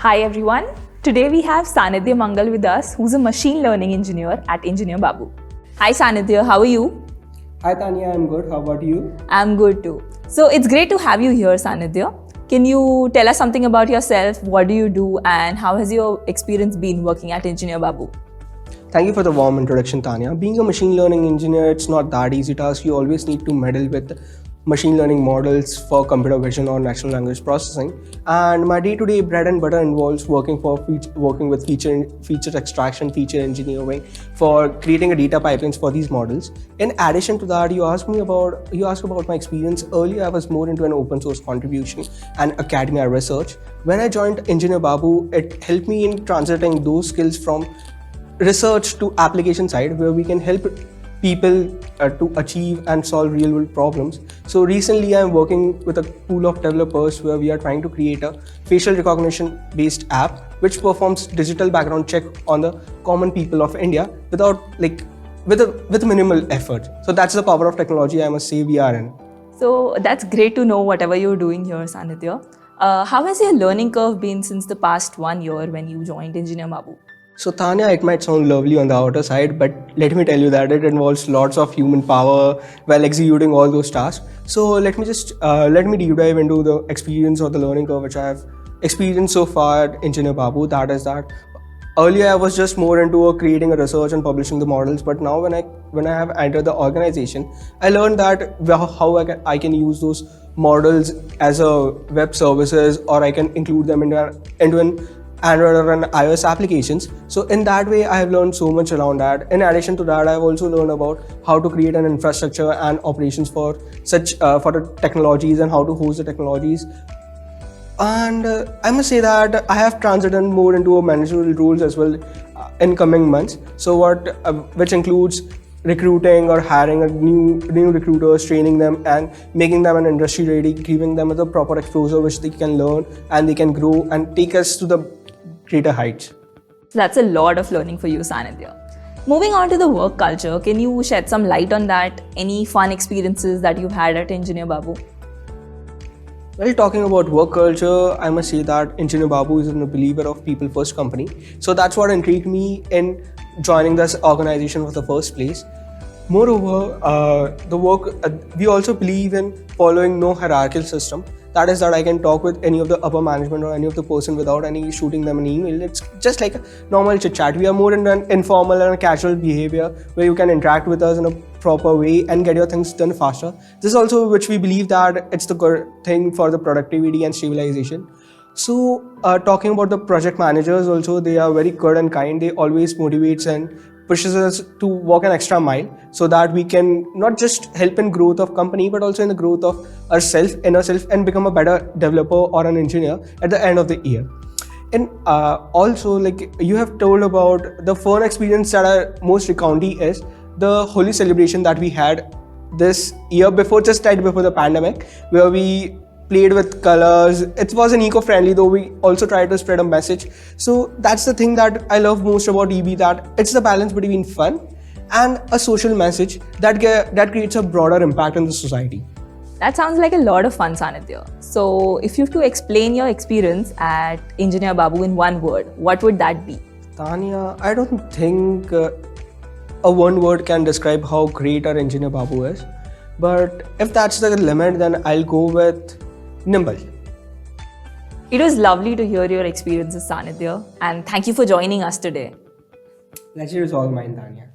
Hi everyone. Today we have Sanidhya Mangal with us, who's a machine learning engineer at Engineer Babu. Hi Sanidhya, how are you? Hi Tanya, I'm good. How about you? I'm good too. So it's great to have you here, Sanidhya. Can you tell us something about yourself? What do you do and how has your experience been working at Engineer Babu? Thank you for the warm introduction, Tanya. Being a machine learning engineer, it's not that easy task. You always need to meddle with machine learning models for computer vision or natural language processing. And my day-to-day bread and butter involves working with feature extraction, feature engineering for creating a data pipelines for these models. In addition to that, you asked about my experience. Earlier, I was more into an open source contribution and academia research. When I joined Engineer Babu, it helped me in transiting those skills from research to application side, where we can help people to achieve and solve real world problems. So recently I'm working with a pool of developers where we are trying to create a facial recognition based app which performs digital background check on the common people of India without with minimal effort. So that's the power of technology, I must say, we are in. So that's great to know whatever you're doing here, Sanidhya. How has your learning curve been since the past 1 year when you joined Engineer Babu? So Tanya, it might sound lovely on the outer side, but let me tell you that it involves lots of human power while executing all those tasks. So let me deep dive into the experience or the learning curve which I have experienced so far at Engineer Babu. That is that earlier I was just more into creating a research and publishing the models, but now when I have entered the organization, I learned that how I can use those models as a web services, or I can include them into an Android or an iOS applications. So in that way, I have learned so much around that. In addition to that, I have also learned about how to create an infrastructure and operations for for the technologies and how to host the technologies. And I must say that I have transited more into a managerial roles as well in coming months. So which includes recruiting or hiring a new recruiters, training them and making them an industry ready, giving them the proper exposure which they can learn and they can grow and take us to the greater heights. So that's a lot of learning for you, Sanidhya. Moving on to the work culture, can you shed some light on that? Any fun experiences that you've had at Engineer Babu? Well, talking about work culture, I must say that Engineer Babu is a believer of people first company. So that's what intrigued me in joining this organization for the first place. Moreover, we also believe in following no hierarchical system. That is that I can talk with any of the upper management or any of the person without any shooting them an email. It's just like a normal chit chat. We are more in an informal and a casual behavior where you can interact with us in a proper way and get your things done faster. This is also which we believe that it's the good thing for the productivity and stabilization. So talking about the project managers also, they are very good and kind. They always motivates and pushes us to walk an extra mile so that we can not just help in growth of company but also in the growth of inner self and become a better developer or an engineer at the end of the year. And also, like you have told about the fun experience that I most recounting is the Holi celebration that we had this year just right before the pandemic, where we played with colors. It was an eco-friendly, though we also tried to spread a message. So that's the thing that I love most about EB, that it's the balance between fun and a social message that creates a broader impact in the society. That sounds like a lot of fun, Sanidhya. So if you have to explain your experience at Engineer Babu in one word, what would that be? Tanya, I don't think a one word can describe how great our Engineer Babu is. But if that's the limit, then I'll go with nimble. It was lovely to hear your experiences, Sanidhya, and thank you for joining us today. Pleasure is all mine, Tanya.